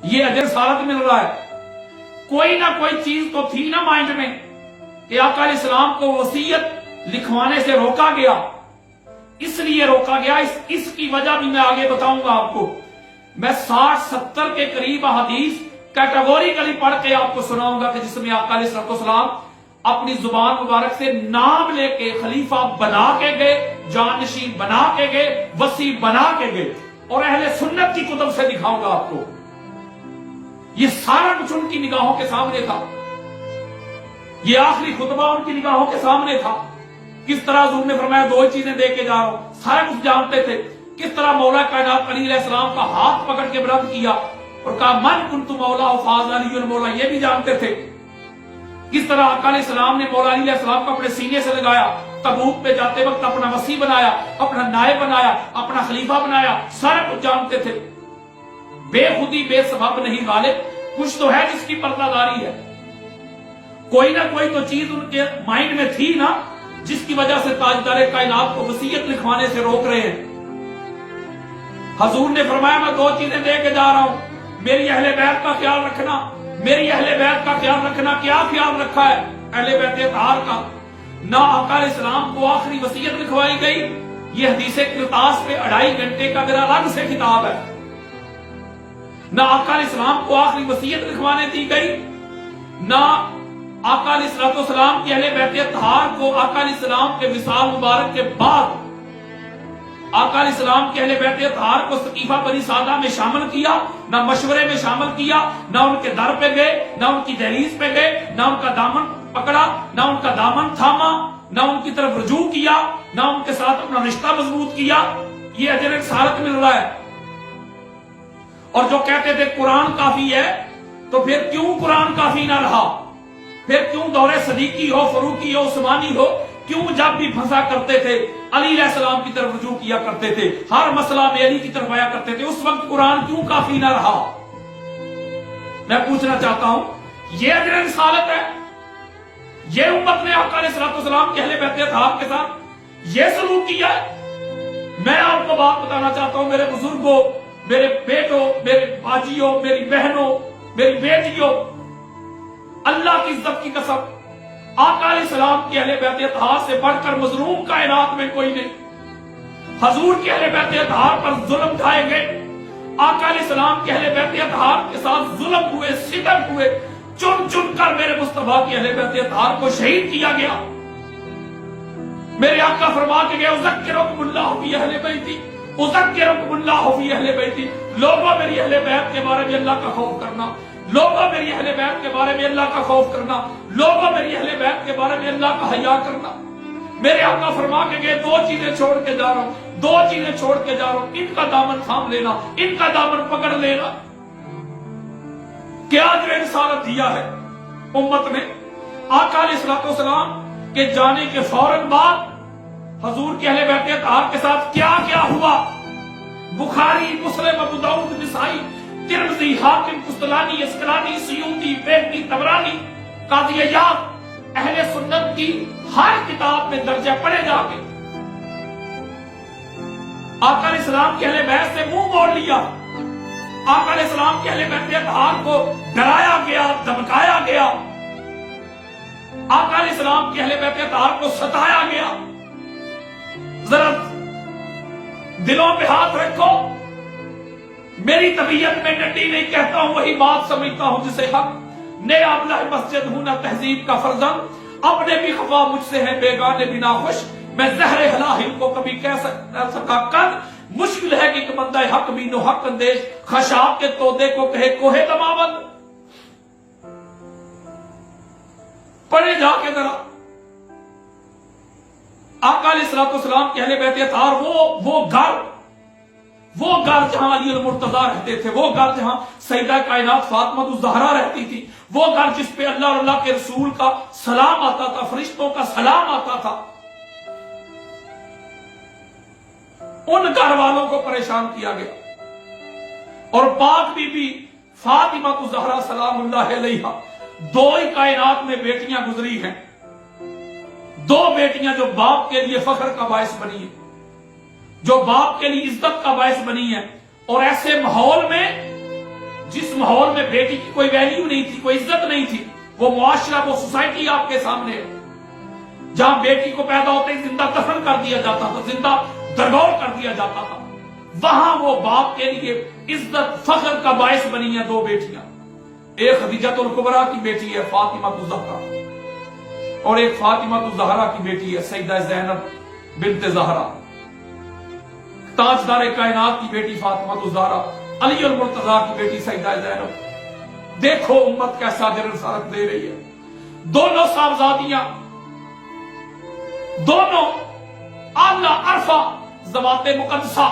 یہ اجر سالت مل رہا ہے۔ کوئی نہ کوئی چیز تو تھی نا مائنڈ میں کہ آقا علیہ السلام کو وصیت لکھوانے سے روکا گیا، اس لیے روکا گیا، اس کی وجہ بھی میں آگے بتاؤں گا آپ کو۔ میں 60-70 کے قریب حدیث کیٹیگوریکلی پڑھ کے آپ کو سناؤں گا کہ جس میں آقا علیہ السلام اپنی زبان مبارک سے نام لے کے خلیفہ بنا کے گئے، جانشین بنا کے گئے، وصی بنا کے گئے، اور اہل سنت کی کتب سے دکھاؤں گا آپ کو۔ یہ سارا کچھ ان کی نگاہوں کے سامنے تھا، یہ آخری خطبہ ان کی نگاہوں کے سامنے تھا۔ کس طرح حضور نے فرمایا 2 چیزیں دے کے جا رہا ہوں، سارا کچھ جانتے تھے۔ کس طرح مولا کائنات علی علیہ السلام کا ہاتھ پکڑ کے بلند کیا اور کہا من کنت مولا فاز علی المولا، یہ بھی جانتے تھے۔ کس طرح آقا علیہ السلام نے مولا علی علیہ السلام کو اپنے سینے سے لگایا، تبوک پہ جاتے وقت اپنا وصی بنایا، اپنا نائب بنایا، اپنا خلیفہ بنایا، سارا کچھ جانتے تھے۔ بے خودی بے سبب نہیں غالب، کچھ تو ہے جس کی پردہ داری ہے، کوئی نہ کوئی تو چیز ان کے مائنڈ میں تھی نا جس کی وجہ سے تاجدار کائنات کو وصیت لکھوانے سے روک رہے ہیں۔ حضور نے فرمایا میں 2 چیزیں دے کے جا رہا ہوں، میری اہل بیت کا خیال رکھنا، میری اہل بیت کا خیال رکھنا۔ کیا خیال رکھا ہے اہل بیت اطہار کا؟ نہ آقا علیہ السلام کو آخری وصیت لکھوائی گئی، یہ حدیث کرتاس پہ 2.5 گھنٹے کا میرا الگ سے کتاب ہے۔ نہ آقا علیہ السلام کو آخری وصیت لکھوانے دی گئی، نہ آقا علیہ السلام کی اہل بیت اطہار کو آقا علیہ السلام کے وصال مبارک کے بعد آقا علیہ السلام کے اہل بیت اطہار کو سقیفہ بنی سعدہ میں شامل کیا، نہ مشورے میں شامل کیا، نہ ان کے در پہ گئے، نہ ان کی دہلیز پہ گئے، نہ ان کا دامن پکڑا، نہ ان کا دامن تھاما، نہ ان کی طرف رجوع کیا، نہ ان کے ساتھ اپنا رشتہ مضبوط کیا۔ یہ اجر رسالت مل رہا ہے۔ اور جو کہتے تھے قرآن کافی ہے، تو پھر کیوں قرآن کافی نہ رہا؟ پھر کیوں دور صدیقی ہو، فاروقی ہو، عثمانی ہو، کیوں جب بھی پھنسا کرتے تھے علی علیہ السلام کی طرف رجوع کیا کرتے تھے، ہر مسئلہ میں علی کی طرف آیا کرتے تھے؟ اس وقت قرآن کیوں کافی نہ رہا؟ میں پوچھنا چاہتا ہوں، یہ اجر رسالت ہے؟ یہ امت نے آقا علیہ السلام کے اہل بیت اطہار کے ساتھ یہ سلوک کیا ہے؟ میں آپ کو بات بتانا چاہتا ہوں میرے بزرگوں، میرے بیٹوں، میرے باجیوں، میری بہنوں، میری بیٹیوں، اللہ کی عزت کی قسم، آقا علیہ السلام کے اہل بیت اطہار سے بڑھ کر مظلوم کائنات میں کوئی نہیں۔ حضور کے اہل بیت اطہار پر ظلم ڈھائے گئے، آقا علیہ السلام کے اہل بیت اطہار کے ساتھ ظلم ہوئے، ستم ہوئے، چن چن کر میرے مصطفیٰ کے اہل بیت اطہار کو شہید کیا گیا۔ میرے آقا فرما کے گئے اذکرکم اللہ فی اہل بیتی، اذکرکم اللہ فی اہل بیتی، لوگوں میری اہل بیت کے بارے میں اللہ کا خوف کرنا، لوگوں میری اہل بیت کے بارے میں اللہ کا خوف کرنا، لوگوں میری اہل بیت کے بارے میں اللہ کا حیا کرنا۔ میرے آقا فرما کے گئے 2 چیزیں چھوڑ کے جا رہا ہوں، 2 چیزیں چھوڑ کے جا رہا ہوں، ان کا دامن تھام لینا، ان کا دامن پکڑ لینا۔ کیا اجر رسالت دیا ہے امت نے؟ آقا علیہ السلام کے جانے کے فوراً بعد حضور کے اہل بیت اطہار کے ساتھ کیا کیا ہوا؟ بخاری، مسلم، ابو داؤد، نسائی، ترمذی، حاکم، قسطلانی، اسقلانی، سیوطی، بیہقی، طبرانی، قاضی عیاض، اہل سنت کی ہر کتاب میں درج ہے، پڑھے جا کے۔ آقا علیہ السلام کے اہل بیت سے منہ موڑ لیا، آقا علیہ السلام کے اہل بیت اطہار کو ڈرایا گیا، دھمکایا گیا، آقا علیہ السلام کے اہل بیت اطہار کو ستایا گیا۔ ذرا دلوں پہ ہاتھ رکھو، میری طبیعت میں ڈنڈی نہیں کہتا ہوں، وہی بات سمجھتا ہوں جسے حق۔ نیا ابلہ مسجد ہوں نہ تہذیب کا فرزند، اپنے بھی خفا مجھ سے ہے بیگانے بھی ناخوش، میں زہر ہلاہل کو کبھی کہہ سکا قد، مشکل ہے کہ ایک بندہ حق بین و حق اندیش خشاب کے تودے کو کہے کوہ دماوند۔ پڑھے جا کے ذرا آقا علیہ السلام کے اہل بیت اطہار، وہ گھر جہاں علی المرتضیٰ رہتے تھے، وہ گھر جہاں سیدہ کائنات فاطمہ الزہرا رہتی تھی، وہ گھر جس پہ اللہ اور اللہ کے رسول کا سلام آتا تھا، فرشتوں کا سلام آتا تھا، ان گھر والوں کو پریشان کیا گیا۔ اور پاک بی بی فاطمہ الزہرا سلام اللہ علیہا، 2 ہی کائنات میں بیٹیاں گزری ہیں، 2 بیٹیاں جو باپ کے لیے فخر کا باعث بنی ہیں، جو باپ کے لیے عزت کا باعث بنی ہے، اور ایسے ماحول میں جس जिस माहौल में बेटी की कोई वैल्यू नहीं थी, कोई इज्जत नहीं थी, वो मुआशरा, वो सोसाइटी आपके सामने है, जहां बेटी को पैदा होते ही जिंदा दफन कर दिया जाता था, जिंदा दरगौर कर दिया जाता था, वहां वो बाप के लिए इज्जत फख्र का बायस बनी है दो बेटियां। एक खदीजतुल कुबरा की बेटी है फातिमा ज़हरा, और एक फातिमा ज़हरा की बेटी है सैयदा ज़ैनब बिन्त ज़हरा। ताजदार कायनात की बेटी फातिमा ज़हरा, अली और मुर्तजा की बेटी सैयदा ज़ैनब। देखो उम्मत कैसा रिसालत दे रही है। दोनों साहबजादियां, दोनों आला अरफा ज़वाते मुक़द्दसा,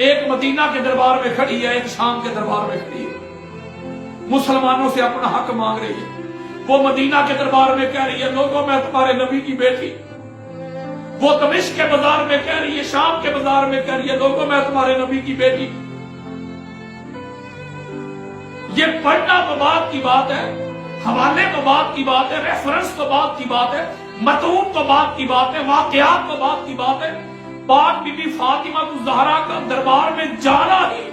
एक मदीना के दरबार में खड़ी है, एक शाम के दरबार में खड़ी है, मुसलमानों से अपना हक मांग रही है। वो मदीना के दरबार में कह रही है, लोगों मैं तुम्हारे नबी की बेटी। वो दमिश्क के बाजार में कह रही है, शाम के बाजार में कह रही है, लोगों मैं तुम्हारे नबी की बेटी। ये पढ़ना तो बात की बात है, हवाले तो बात की बात है, रेफरेंस तो बात की बात है, मतून तो बात की बात है, वाकयात तो बात की बात है। पाक बीबी फातिमा ज़हरा का दरबार में जाना ही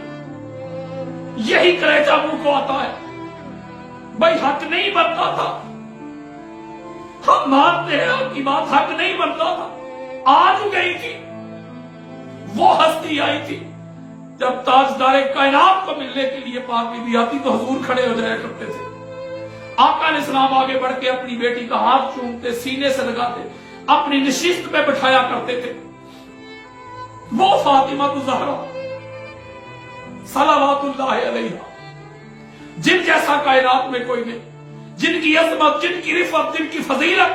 यही कलेजा मुंह को आता है। भाई हक नहीं बनता था, हम मानते हैं आपकी बात, हक नहीं बनता था। आज गई थी वो हस्ती, आई थी जब ताजदार कायनात को मिलने के लिए पाक बीबी आती तो हुजूर खड़े हो जाया करते थे। आका अलैहिस्सलाम आगे बढ़ के अपनी बेटी का हाथ चूमते, सीने से लगाते, अपनी निशिस्त पे बिठाया करते थे। वो फातिमा ज़हरा सलावतुल्लाह अलैहा, जिन जैसा कायनात में कोई नहीं, जिनकी अज़मत, जिनकी रिफ़त, जिनकी फजीलत,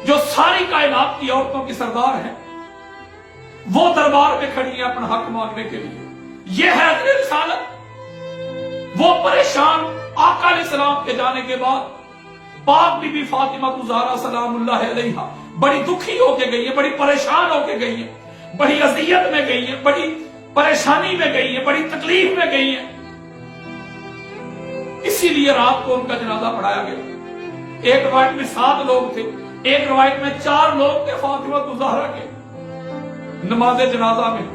जो सारी कायनात की औरतों की सरदार है, वो दरबार में खड़ी है अपना हक मांगने के लिए। ये है रिसालत। वो परेशान आका अलैहिस्सलाम के जाने के बाद पाक बीबी फातिमा ज़हरा सलामुल्लाह अलैहा बड़ी दुखी होके गई है, बड़ी परेशान होके गई है, बड़ी अज़ियत में गई है, बड़ी परेशानी में गई है, बड़ी तकलीफ में गई है। इसीलिए रात को उनका जनाजा पढ़ाया गया। एक रवायत में 7 लोग थे, एक रवायत में 4 लोग थे फातिमा ज़हरा के नमाज़े जनाजा में।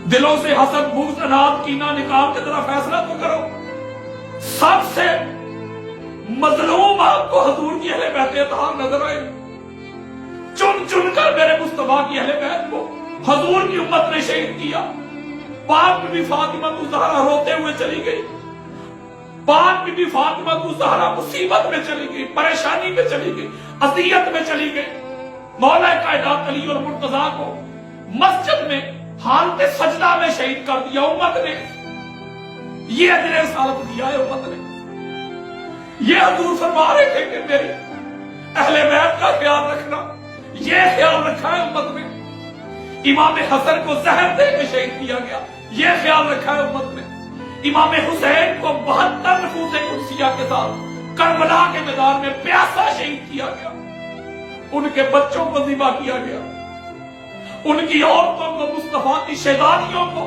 दिलों से हसद, बुग़्ज़, अनाद, कीना निकाल के जरा फैसला तो करो। सबसे मजलूम आपको हुजूर की अहले बैत इत्तहार नजर आए। चुन चुन कर मेरे मुस्तफा की अहले बैत को हुजूर की उम्मत ने शहीद किया। पाक बीबी फातिमा ज़हरा रोते हुए चली गई। पाक बीबी फातिमा ज़हरा मुसीबत में चली गई, परेशानी में चली गई, अज़ियत में चली गई। मौला कायनात अली और मुर्तजा को मस्जिद में हालत सजदा में शहीद कर दिया उम्मत ने। ये अजर रिसालत दिया है उम्मत ने। ये हुजूर फरमा रहे थे कि मेरी अहले बैत का ख्याल रखना, ये ख्याल रखा है उम्मत ने। इमाम हसन को जहर दे के शहीद किया गया, ये ख्याल रखा है उम्मत ने। इमाम हुसैन को 72 नफूसे कुदसिया के साथ करबला के मैदान में प्यासा शहीद किया गया। उनके बच्चों को ज़िबा किया गया, उनकी औरतों को, मुस्तफा की शहजादियों को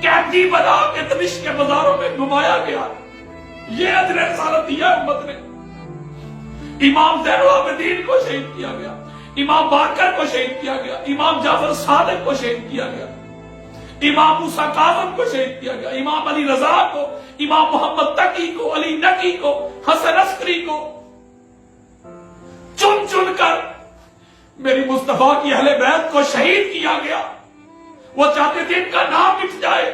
कैदी बना के दमिश्क के बाजारों में घुमाया गया। ये अजर रिसालत दिया उम्मत ने। इमाम ज़ैनुल आबिदीन को शहीद किया गया, इमाम बाकर को शहीद किया गया, इमाम जाफर सादिक को शहीद किया गया, इमाम मूसा काज़िम को शहीद किया गया, इमाम अली रजा को, इमाम मोहम्मद तकी को, अली नकी को, हसन अस्करी को चुन चुन कर मेरी मुस्तफा की अहले बैत को शहीद किया गया। वो चाहते थे इनका नाम मिट जाए,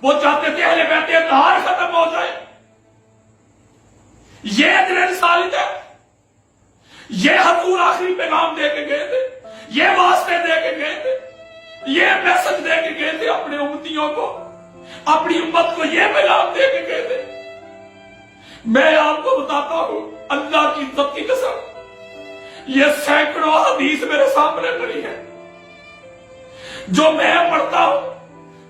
वो चाहते थे अहले बैत इत्तहार खत्म हो जाए। ये अजर रिसालत है। ये हुजूर आखिरी पैगाम दे के गए थे, ये वास्ते दे के गए थे, ये मैसेज दे के गए थे अपने उम्मतियों को, अपनी उम्मत को ये पैगाम दे के गए थे। मैं आपको बताता हूं, अल्लाह की इज्जत की कसम, ये सैकड़ों हदीस मेरे सामने पड़ी है, जो मैं पढ़ता हूं,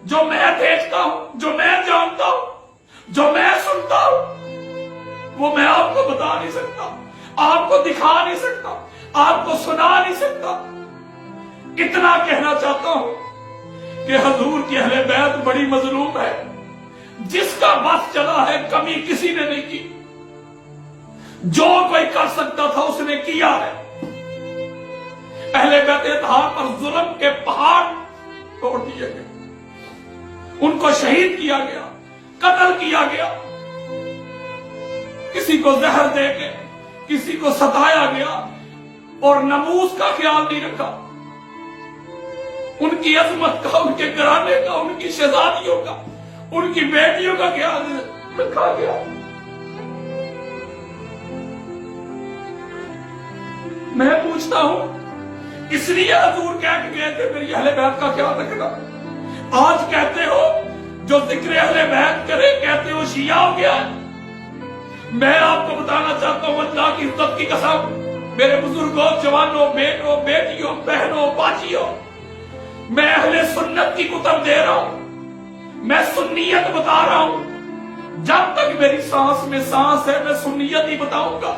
जो मैं देखता हूं, जो मैं जानता हूं, जो मैं सुनता हूं, वो मैं आपको बता नहीं सकता, आपको दिखा नहीं सकता, आपको सुना नहीं सकता। इतना कहना चाहता हूं कि हुजूर की अहले बैत बड़ी मजलूम है। जिसका बस चला है, कमी किसी ने नहीं की। जो कोई कर सकता था उसने किया है। अहले बैत इत्तहार पर जुल्म के पहाड़ तोड़ दिए गए, उनको शहीद किया गया, कत्ल किया गया, किसी को जहर दे के किसी को सताया गया और नमूस का ख्याल नहीं रखा। उनकी अजमत का, उनके घराने का, उनकी शहजादियों का, उनकी बेटियों का ख्याल रखा गया। मैं पूछता हूं, इसलिए हजूर कह के गए थे मेरी अहले बैत का ख्याल रखना। आज कहते हो जो जिक्र अहले बैत करे कहते हो शिया हो गया। मैं आपको बताना चाहता हूं, अल्लाह की इज्जत की कसम, मेरे बुजुर्गों, जवानों, बेटों, बेटियों, बहनों, बाचियों, मैं अहले सुन्नत की कुतब दे रहा हूं, मैं सुन्नियत बता रहा हूं। जब तक मेरी सांस में सांस है मैं सुन्नियत ही बताऊंगा,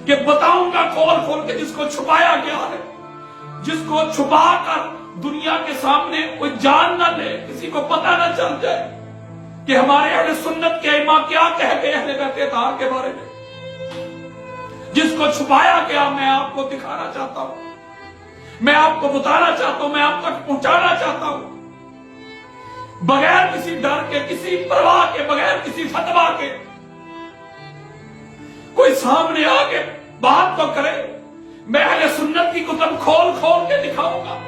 कि बताऊंगा खोल खोल के जिसको छुपाया गया है, जिसको छुपा कर दुनिया के सामने कोई जान ना ले, किसी को पता ना चल जाए कि हमारे अहले सुन्नत के इमाम क्या कह गए अहले बैत तार के बारे में। जिसको छुपाया गया मैं आपको दिखाना चाहता हूं, मैं आपको बताना चाहता हूं, मैं आप तक पहुंचाना चाहता हूं, बगैर किसी डर के, किसी परवाह के, बगैर किसी फतवा के। कोई सामने आके बात तो करे, मैं अहले सुन्नत की कुतब खोल खोल के दिखाऊंगा।